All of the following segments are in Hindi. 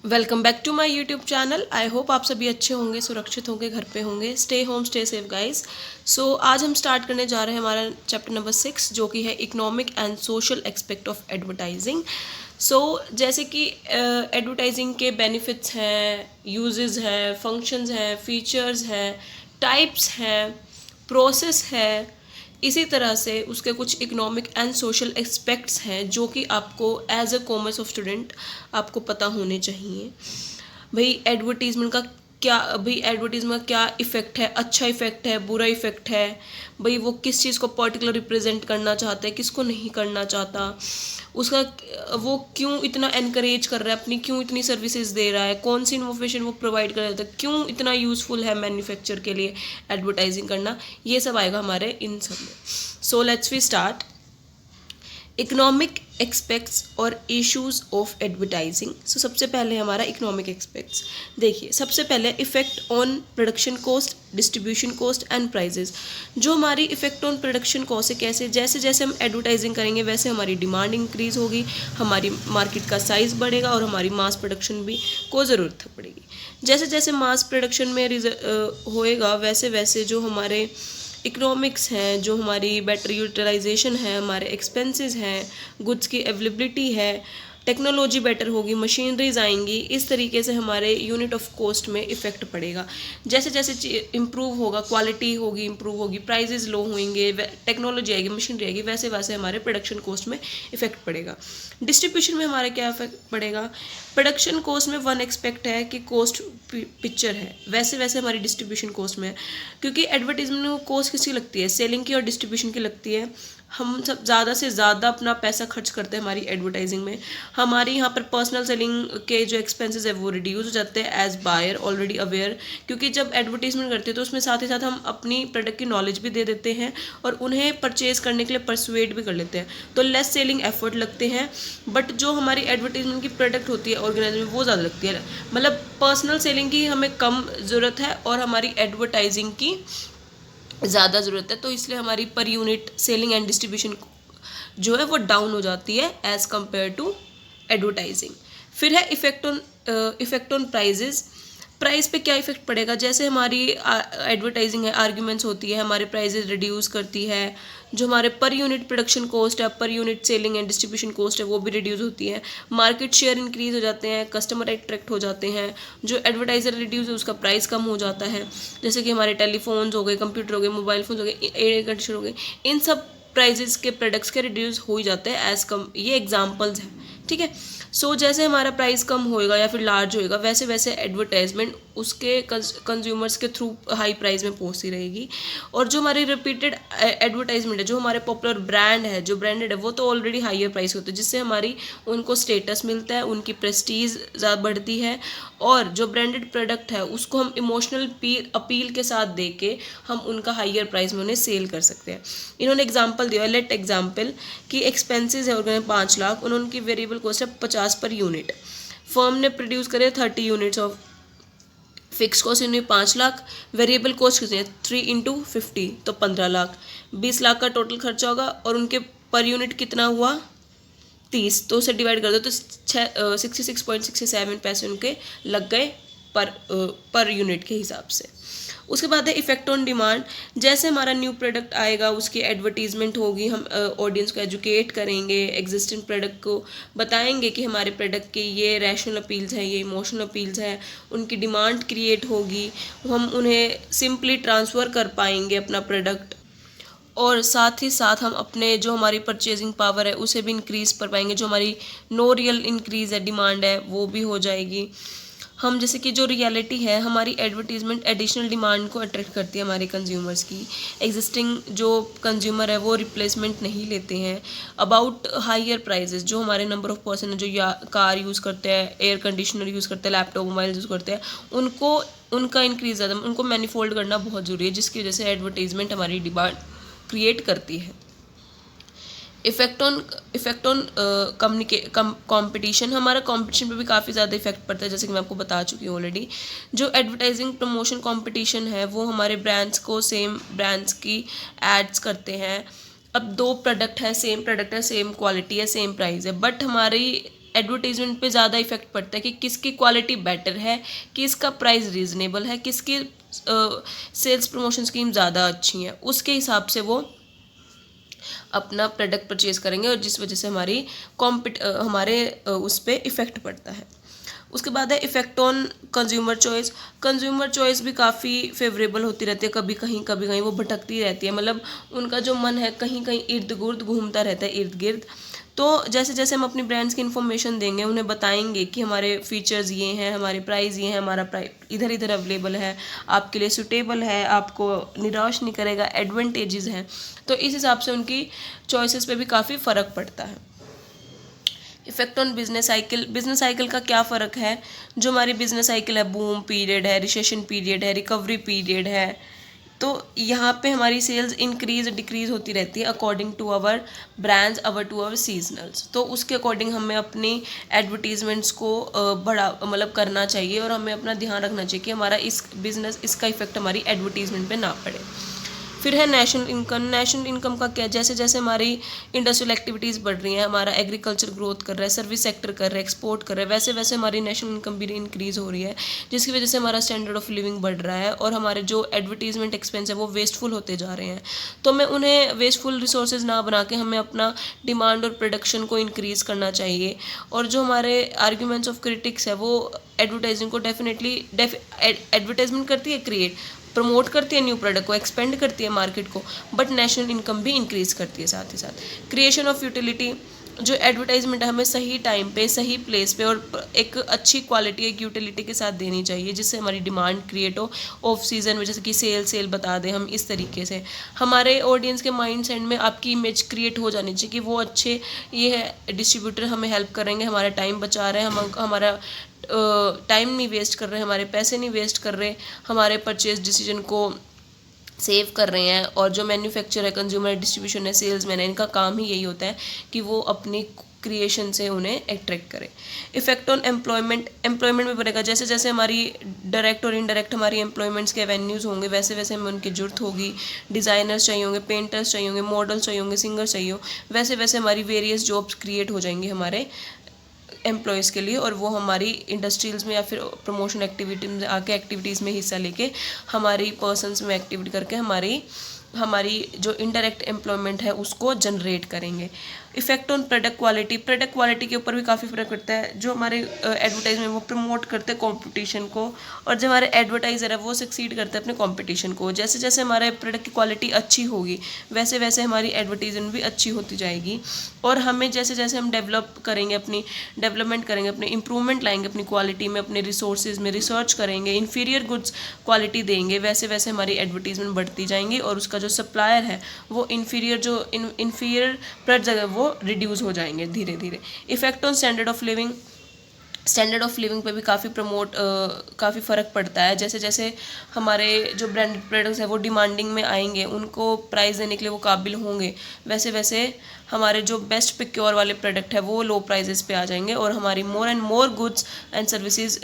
Welcome back to my YouTube channel. I hope आप सभी अच्छे होंगे, सुरक्षित होंगे, घर पे होंगे। Stay home stay safe guys. So आज हम स्टार्ट करने जा रहे हैं हमारा चैप्टर नंबर 6 जो कि है economic and social aspect of advertising. So जैसे कि एडवर्टाइजिंग के बेनिफिट्स हैं, यूजेस हैं, फंक्शंस हैं, फीचर्स हैं, टाइप्स हैं, प्रोसेस है, इसी तरह से उसके कुछ इकोनॉमिक एंड सोशल एस्पेक्ट्स हैं जो कि आपको as a commerce of student आपको पता होने चाहिए। भाई एडवर्टीजमेंट का क्या, भाई एडवर्टीजमेंट का क्या इफ़ेक्ट है, अच्छा इफ़ेक्ट है, बुरा इफ़ेक्ट है, भाई वो किस चीज़ को पर्टिकुलर रिप्रेजेंट करना चाहता है, किसको नहीं करना चाहता, उसका वो क्यों इतना एनकरेज कर रहा है, अपनी क्यों इतनी सर्विसेज दे रहा है, कौन सी इन्फॉर्मेशन वो प्रोवाइड कर रहा है, क्यों इतना यूज़फुल है मैन्युफैक्चर के लिए एडवर्टाइजिंग करना, ये सब आएगा हमारे इन सब में। So let's we start. Economic expects और इश्यूज ऑफ एडवर्टाइजिंग। सो सबसे पहले हमारा इकोनॉमिक एक्सपेक्ट्स देखिए। सबसे पहले effect on production cost, distribution cost and prices. जो हमारी इफेक्ट ऑन प्रोडक्शन कॉस्ट है, कैसे जैसे जैसे हम एडवर्टाइजिंग करेंगे वैसे हमारी डिमांड इंक्रीज होगी, हमारी मार्केट का साइज़ बढ़ेगा और हमारी मास प्रोडक्शन भी को ज़रूरत पड़ेगी। जैसे जैसे मास प्रोडक्शन में होएगा वैसे वैसे जो हमारे इकोनॉमिक्स हैं, जो हमारी बेटर यूटिलाइजेशन है, हमारे एक्सपेंसेस हैं, गुड्स की अवेलेबिलिटी है, टेक्नोलॉजी बेटर होगी, मशीनरीज आएंगी, इस तरीके से हमारे यूनिट ऑफ कॉस्ट में इफेक्ट पड़ेगा। जैसे जैसे इम्प्रूव होगा, क्वालिटी होगी, इम्प्रूव होगी, प्राइजेज लो होंगे, टेक्नोलॉजी आएगी, मशीनरी आएगी, वैसे वैसे हमारे प्रोडक्शन कॉस्ट में इफेक्ट पड़ेगा। डिस्ट्रीब्यूशन में हमारा क्या इफेक्ट पड़ेगा? प्रोडक्शन कॉस्ट में वन एक्सपेक्ट है कि कॉस्ट पिक्चर है, वैसे वैसे हमारी डिस्ट्रीब्यूशन कॉस्ट में है, क्योंकि एडवर्टीजमेंट में कॉस्ट किसकी लगती है? सेलिंग की और डिस्ट्रीब्यूशन की लगती है। हम सब ज़्यादा से ज़्यादा अपना पैसा खर्च करते हैं हमारी एडवर्टाइजिंग में। हमारी यहाँ पर पर्सनल सेलिंग के जो एक्सपेंसेस है वो रिड्यूस हो जाते हैं एज बायर ऑलरेडी अवेयर, क्योंकि जब एडवर्टीजमेंट करते हैं तो उसमें साथ ही साथ हम अपनी प्रोडक्ट की नॉलेज भी दे देते हैं और उन्हें परचेज करने के लिए परसुएड भी कर लेते हैं, तो लेस सेलिंग एफर्ट लगते हैं। बट जो हमारी एडवर्टीजमेंट की प्रोडक्ट होती है ऑर्गेनाइज में वो ज़्यादा लगती है, मतलब पर्सनल सेलिंग की हमें कम ज़रूरत है और हमारी एडवर्टाइजिंग की ज़्यादा ज़रूरत है, तो इसलिए हमारी per unit selling and distribution जो है वो डाउन हो जाती है एज़ कम्पेयर टू एडवर्टाइजिंग। फिर है इफेक्ट ऑन प्राइजेज। प्राइस पे क्या इफेक्ट पड़ेगा? जैसे हमारी एडवर्टाइजिंग है, आर्ग्यूमेंट्स होती है, हमारे प्राइजेज रिड्यूस करती है, जो हमारे पर यूनिट प्रोडक्शन कॉस्ट है, per unit selling and distribution cost है वो भी रिड्यूस होती है, मार्केट शेयर इंक्रीज हो जाते हैं, कस्टमर अट्रैक्ट हो जाते हैं, जो एडवर्टाइजर रिड्यूस है उसका प्राइस कम हो जाता है। जैसे कि हमारे टेलीफोन्स हो गए, कंप्यूटर हो गए, मोबाइल फोन हो गए, एयर कंडीशनर हो गए, इन सब प्राइजेस के प्रोडक्ट्स के रिड्यूस हो ही जाते हैं एज कम, ये एग्जाम्पल्स हैं, ठीक है। सो जैसे हमारा प्राइस कम होएगा या फिर लार्ज होएगा वैसे वैसे एडवर्टाइजमेंट उसके कंज्यूमर्स के थ्रू हाई प्राइस में पहुंचती रहेगी। और जो हमारी रिपीटेड एडवर्टाइजमेंट है, जो हमारे पॉपुलर ब्रांड है, जो ब्रांडेड है, वो तो ऑलरेडी हाइयर प्राइस होते हैं, जिससे हमारी उनको स्टेटस मिलता है, उनकी प्रेस्टीज ज़्यादा बढ़ती है, और जो ब्रांडेड प्रोडक्ट है उसको हम इमोशनल अपील के साथ दे के हम उनका हाइयर प्राइस में उन्हें सेल कर सकते हैं। इन्होंने एग्जाम्पल दिया, लेट एग्जाम्पल कि एक्सपेंसेस है उन्होंने 5 लाख, उन्होंने वेरिएबल कॉस्ट है 50 पर यूनिट, फर्म ने प्रोड्यूस करे 30 यूनिट्स ऑफ, फिक्स कॉस्ट इन्हें 5 लाख, वेरिएबल कॉस्ट कितनी है 3 इंटू 50 तो 15 लाख, 20 लाख का टोटल खर्चा होगा, और उनके पर यूनिट कितना हुआ 30, तो उसे डिवाइड कर दो तो 66.67 पैसे उनके लग गए पर यूनिट के हिसाब से। उसके बाद है इफेक्ट ऑन डिमांड। जैसे हमारा न्यू प्रोडक्ट आएगा उसकी एडवर्टीजमेंट होगी, हम ऑडियंस को एजुकेट करेंगे, एग्जिस्टिंग प्रोडक्ट को बताएंगे कि हमारे प्रोडक्ट के ये रैशनल अपील्स हैं, ये इमोशनल अपील्स हैं, उनकी डिमांड क्रिएट होगी, हम उन्हें सिंपली ट्रांसफ़र कर पाएंगे अपना प्रोडक्ट, और साथ ही साथ हम अपने जो हमारी परचेजिंग पावर है उसे भी इंक्रीज़ कर पाएंगे, जो हमारी नो रियल इंक्रीज़ है डिमांड है वो भी हो जाएगी। हम जैसे कि जो रियलिटी है, हमारी एडवर्टीजमेंट एडिशनल डिमांड को अट्रैक्ट करती है हमारे कंज्यूमर्स की, एग्जिस्टिंग जो कंज्यूमर है वो रिप्लेसमेंट नहीं लेते हैं। अबाउट हायर प्राइजेस, जो हमारे नंबर ऑफ पर्सन है जो कार यूज़ करते हैं, एयर कंडीशनर यूज़ करते हैं, लैपटॉप मोबाइल यूज़ करते हैं, उनको उनका इंक्रीज ज़्यादा, उनको मैनिफोल्ड करना बहुत ज़रूरी है, जिसकी वजह से एडवर्टीजमेंट हमारी डिमांड क्रिएट करती है। इफेक्ट ऑन कंपटीशन, हमारा कंपटीशन पे भी काफ़ी ज़्यादा इफेक्ट पड़ता है, जैसे कि मैं आपको बता चुकी हूँ ऑलरेडी। जो एडवर्टाइजिंग प्रमोशन कंपटीशन है वो हमारे ब्रांड्स को, सेम ब्रांड्स की एड्स करते हैं। अब 2 प्रोडक्ट है, सेम प्रोडक्ट है, सेम क्वालिटी है, सेम प्राइस है, बट हमारी एडवर्टीजमेंट पे ज़्यादा इफेक्ट पड़ता है कि किसकी क्वालिटी बेटर है, किसका प्राइस रीजनेबल है, किसकी सेल्स प्रमोशन स्कीम ज़्यादा अच्छी है, उसके हिसाब से वो अपना प्रोडक्ट परचेज करेंगे और जिस वजह से हमारे उस पर इफ़ेक्ट पड़ता है। उसके बाद है effect on consumer choice. Consumer choice भी काफ़ी फेवरेबल होती रहती है, कभी कहीं वो भटकती रहती है, मतलब उनका जो मन है कहीं कहीं इर्द गिर्द घूमता रहता है, इर्द गिर्द। तो जैसे जैसे हम अपनी ब्रांड्स की इन्फॉर्मेशन देंगे, उन्हें बताएंगे कि हमारे फीचर्स ये हैं, हमारे प्राइस ये हैं, हमारा प्राइस इधर इधर अवेलेबल है, आपके लिए सूटेबल है, आपको निराश नहीं करेगा, एडवांटेजेस हैं, तो इस हिसाब से उनकी चॉइसेस पे भी काफ़ी फ़र्क पड़ता है। Effect on business cycle. Business cycle का क्या फ़र्क है, जो हमारी बिजनेस साइकिल है, बूम पीरियड है, रिसेशन पीरियड है, रिकवरी पीरियड है, तो यहाँ पे हमारी सेल्स इंक्रीज डिक्रीज होती रहती है according to our brands, to our seasonals. तो उसके अकॉर्डिंग हमें अपनी एडवर्टीजमेंट्स को मतलब करना चाहिए और हमें अपना ध्यान रखना चाहिए कि हमारा इसका इफेक्ट हमारी एडवर्टीजमेंट पे ना पड़े। फिर है नेशनल इनकम। नेशनल इनकम का क्या, जैसे जैसे हमारी इंडस्ट्रियल एक्टिविटीज़ बढ़ रही हैं, हमारा एग्रीकल्चर ग्रोथ कर रहा है, सर्विस सेक्टर कर रहा है, एक्सपोर्ट कर रहा है, वैसे वैसे हमारी नेशनल इनकम भी इंक्रीज़ हो रही है, जिसकी वजह से हमारा स्टैंडर्ड ऑफ लिविंग बढ़ रहा है और हमारे जो एडवर्टीजमेंट एक्सपेंस है वो वेस्टफुल होते जा रहे हैं। तो हमें उन्हें वेस्टफुल रिसोर्सेज ना बना के हमें अपना डिमांड और प्रोडक्शन को इंक्रीज़ करना चाहिए। और जो हमारे आर्ग्यूमेंट्स ऑफ क्रिटिक्स है वो एडवर्टाइजिंग को एडवर्टाइजमेंट करती है, प्रमोट करती है न्यू प्रोडक्ट को, एक्सपेंड करती है मार्केट को, बट नेशनल इनकम भी इंक्रीज़ करती है साथ ही साथ। क्रिएशन ऑफ यूटिलिटी, जो एडवर्टाइजमेंट है हमें सही टाइम पे, सही प्लेस पे और एक अच्छी क्वालिटी, एक यूटिलिटी के साथ देनी चाहिए, जिससे हमारी डिमांड क्रिएट हो ऑफ सीज़न में, जैसे कि सेल बता दें हम, इस तरीके से हमारे ऑडियंस के माइंड सेट में आपकी इमेज क्रिएट हो जानी चाहिए कि वो अच्छे ये है डिस्ट्रीब्यूटर, हमें हेल्प करेंगे, हमारा टाइम बचा रहे हैं, हमारा टाइम नहीं वेस्ट कर रहे, हमारे पैसे नहीं वेस्ट कर रहे, हमारे परचेज डिसीजन को सेव कर रहे हैं। और जो मैन्युफैक्चर है, कंज्यूमर डिस्ट्रीब्यूशन है, सेल्समैन है, इनका काम ही यही होता है कि वो अपनी क्रिएशन से उन्हें अट्रैक्ट करें। इफेक्ट ऑन एम्प्लॉयमेंट में बनेगा, जैसे जैसे हमारी डायरेक्ट और इनडायरेक्ट हमारी एम्प्लॉयमेंट्स के एवेन्यूज़ होंगे, वैसे वैसे हमें उनकी जरूरत होगी। डिज़ाइनर्स चाहिए होंगे, पेंटर्स चाहिए होंगे, मॉडल्स चाहिए होंगे, सिंगर्स चाहिए हो, वैसे वैसे हमारी वेरियस जॉब्स क्रिएट हो जाएंगी हमारे एम्प्लॉयज़ के लिए, और वो हमारी इंडस्ट्रीज़ में या फिर प्रमोशन एक्टिविटी में आके एक्टिविटीज़ में हिस्सा लेके हमारी पर्सनस में एक्टिविटी करके हमारी जो इनडायरेक्ट एम्प्लॉयमेंट है उसको जनरेट करेंगे। इफेक्ट ऑन प्रोडक्ट क्वालिटी के ऊपर भी काफ़ी फ़र्क पड़ता है। जो हमारे एडवर्टाइजमेंट वो प्रमोट करते हैं कॉम्पिटिशन को, और जो हमारे एडवर्टाइज़र है वो सक्सीड करते हैं अपने कॉम्पिटिशन को। जैसे जैसे हमारे प्रोडक्ट की क्वालिटी अच्छी होगी वैसे वैसे हमारी एडवर्टाइजमेंट भी अच्छी होती जाएगी, और हमें जैसे जैसे हम डेवलपमेंट करेंगे, अपनी इंप्रूवमेंट लाएंगे अपनी क्वालिटी में, अपने रिसोर्सेज में रिसर्च करेंगे, इन्फीरियर गुड्स क्वालिटी देंगे, वैसे वैसे हमारी एडवर्टीजमेंट बढ़ती जाएंगी और उसका जो सप्लायर है वो इन्फीरियर प्रोडक्ट है वो रिड्यूस हो जाएंगे धीरे धीरे। Effect on standard of living पे भी काफ़ी फ़र्क पड़ता है। जैसे जैसे हमारे जो ब्रांडेड प्रोडक्ट्स हैं वो डिमांडिंग में आएंगे, उनको प्राइस देने के लिए वो काबिल होंगे, वैसे वैसे हमारे जो बेस्ट प्रोक्योर वाले प्रोडक्ट है वो लो प्राइजेस पे आ जाएंगे, और हमारी more and more goods and services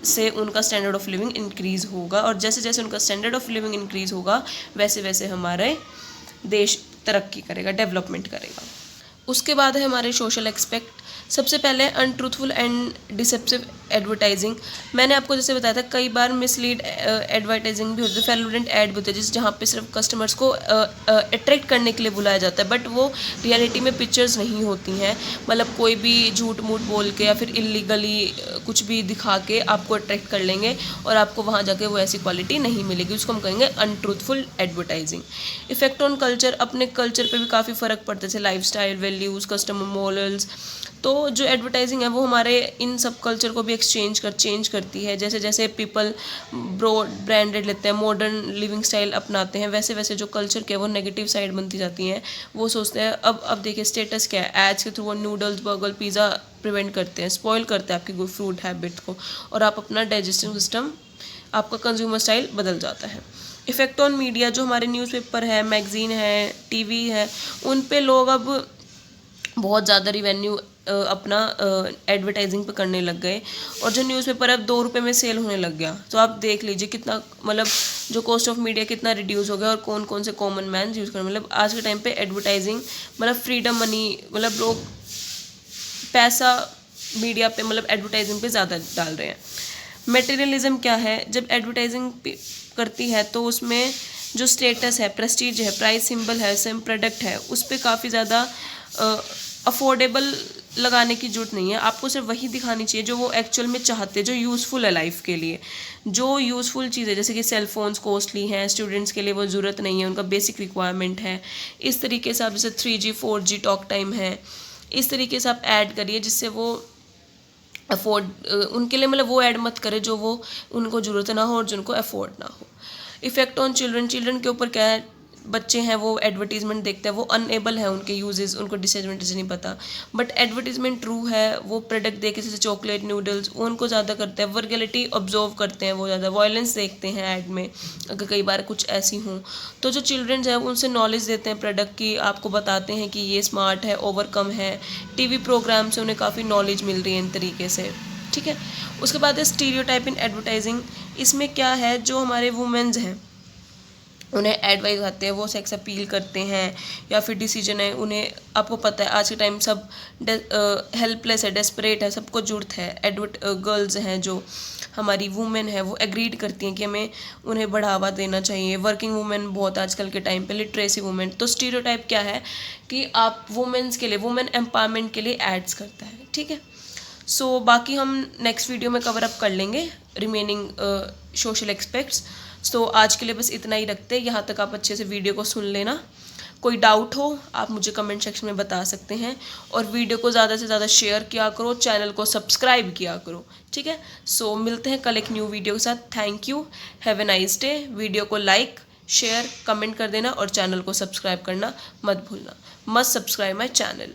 से उनका स्टैंडर्ड ऑफ लिविंग इंक्रीज़ होगा, और जैसे जैसे उनका स्टैंडर्ड ऑफ लिविंग इंक्रीज़ होगा वैसे वैसे हमारे देश तरक्की करेगा, डेवलपमेंट करेगा। उसके बाद है हमारे सोशल एक्सपेक्ट। सबसे पहले अनट्रूथफुल एंड डिसेप्टिव एडवर्टाइजिंग। मैंने आपको जैसे बताया था कई बार मिसलीड एडवर्टाइजिंग भी होती है, फ्रॉडुलेंट ऐड भी होते हैं, जहाँ पे सिर्फ कस्टमर्स को अट्रैक्ट करने के लिए बुलाया जाता है, बट वो रियलिटी में पिक्चर्स नहीं होती हैं, मतलब कोई भी झूठ मूठ बोल के या फिर इलीगली कुछ भी दिखा के आपको अट्रैक्ट कर लेंगे और आपको वहाँ जाके वो ऐसी क्वालिटी नहीं मिलेगी, उसको हम कहेंगे अनट्रूथफुल एडवर्टाइजिंग। इफेक्ट ऑन कल्चर, अपने कल्चर पे भी काफ़ी फ़र्क पड़ता है, जैसे life style, values, customer morals. तो जो एडवर्टाइजिंग है वो हमारे इन सब कल्चर को भी चेंज करती है। जैसे जैसे पीपल ब्रांडेड लेते हैं, मॉडर्न लिविंग स्टाइल अपनाते हैं, वैसे वैसे जो कल्चर के वो नेगेटिव साइड बनती जाती हैं। वो सोचते हैं अब देखिए स्टेटस क्या है, एड्स के थ्रू वो नूडल्स, बर्गर, पिज़्ज़ा प्रिवेंट करते हैं, स्पॉइल करते हैं आपकी गुड फूड हैबिट को, और आप अपना डाइजेस्टिव सिस्टम, आपका कंज्यूमर स्टाइल बदल जाता है। इफेक्ट ऑन मीडिया, जो हमारे न्यूज़पेपर है, मैगजीन है, टीवी है, उन पे लोग अब बहुत ज़्यादा रिवेन्यू अपना एडवर्टाइजिंग पे करने लग गए, और जो न्यूज़पेपर अब 2 रुपये में सेल होने लग गया। तो आप देख लीजिए कितना, मतलब जो कॉस्ट ऑफ मीडिया कितना रिड्यूस हो गया, और कौन कौन से कॉमन मैन यूज़ कर, मतलब आज के टाइम पे एडवर्टाइजिंग मतलब फ्रीडम मनी, मतलब लोग पैसा मीडिया पे मतलब एडवर्टाइजिंग पे ज़्यादा डाल रहे हैं। मटेरियलिज्म क्या है, जब एडवर्टाइजिंग करती है तो उसमें जो स्टेटस है, प्रेस्टीज है, प्राइस सिंबल है, सेम प्रोडक्ट है, उस पर काफ़ी ज़्यादा अफोर्डेबल लगाने की जरूरत नहीं है। आपको सिर्फ वही दिखानी चाहिए जो वो एक्चुअल में चाहते हैं, जो यूज़फुल है लाइफ के लिए, जो यूज़फुल चीज़ें, जैसे कि सेल फोन्स कॉस्टली हैं, स्टूडेंट्स के लिए वो ज़रूरत नहीं है, उनका बेसिक रिक्वायरमेंट है। इस तरीके से आप जैसे 3G 4G टॉक टाइम है, इस तरीके से आप ऐड करिए जिससे वो अफोर्ड उनके लिए मतलब वो ऐड मत करे जो वो उनको ज़रूरत ना हो और जिनको अफोर्ड ना हो। इफ़ेक्ट ऑन चिल्ड्रन के ऊपर क्या है, बच्चे हैं वो एडवर्टीजमेंट देखते हैं, वो अनएबल है, उनके यूजेस उनको डिसएडवांटेज नहीं पता, बट एडवर्टीजमेंट ट्रू है, वो प्रोडक्ट देखे जैसे चॉकलेट नूडल्स, वो उनको ज़्यादा करते हैं, वर्गलिटी ऑब्जर्व करते हैं, वो ज़्यादा वायलेंस देखते हैं ऐड में अगर कई बार कुछ ऐसी हों। तो जो चिल्ड्रंस हैं उनसे नॉलेज देते हैं प्रोडक्ट की, आपको बताते हैं कि ये स्मार्ट है, ओवरकम है, टीवी प्रोग्राम से उन्हें काफ़ी नॉलेज मिल रही है इन तरीके से, ठीक है। उसके बाद है स्टीरियोटाइप इन एडवर्टाइजिंग। इसमें क्या है, जो हमारे वुमेन्स हैं उन्हें एडवाइस आते हैं, वो सेक्स अपील करते हैं या फिर डिसीजन है उन्हें, आपको पता है आज के टाइम सब हेल्पलेस है, डेस्परेट है, सबको ज़रूरत है। गर्ल्स हैं जो हमारी वुमेन है वो एग्रीड करती हैं कि हमें उन्हें बढ़ावा देना चाहिए। वर्किंग वुमेन बहुत आजकल के टाइम पे, लिटरेसी वुमेन। तो स्टीरियोटाइप क्या है कि आप वुमेन्स के लिए, वुमेन एम्पावरमेंट के लिए एड्स करता है, ठीक है। सो बाकी हम नेक्स्ट वीडियो में कवर अप कर लेंगे रिमेनिंग सोशल एक्सपेक्ट्स। सो आज के लिए बस इतना ही रखते हैं, यहाँ तक आप अच्छे से वीडियो को सुन लेना। कोई डाउट हो आप मुझे कमेंट सेक्शन में बता सकते हैं, और वीडियो को ज़्यादा से ज़्यादा शेयर किया करो, चैनल को सब्सक्राइब किया करो, ठीक है। सो मिलते हैं कल एक न्यू वीडियो के साथ। Thank you, have a nice day. Video को लाइक शेयर कमेंट कर देना और चैनल को सब्सक्राइब करना मत भूलना। Must subscribe my channel.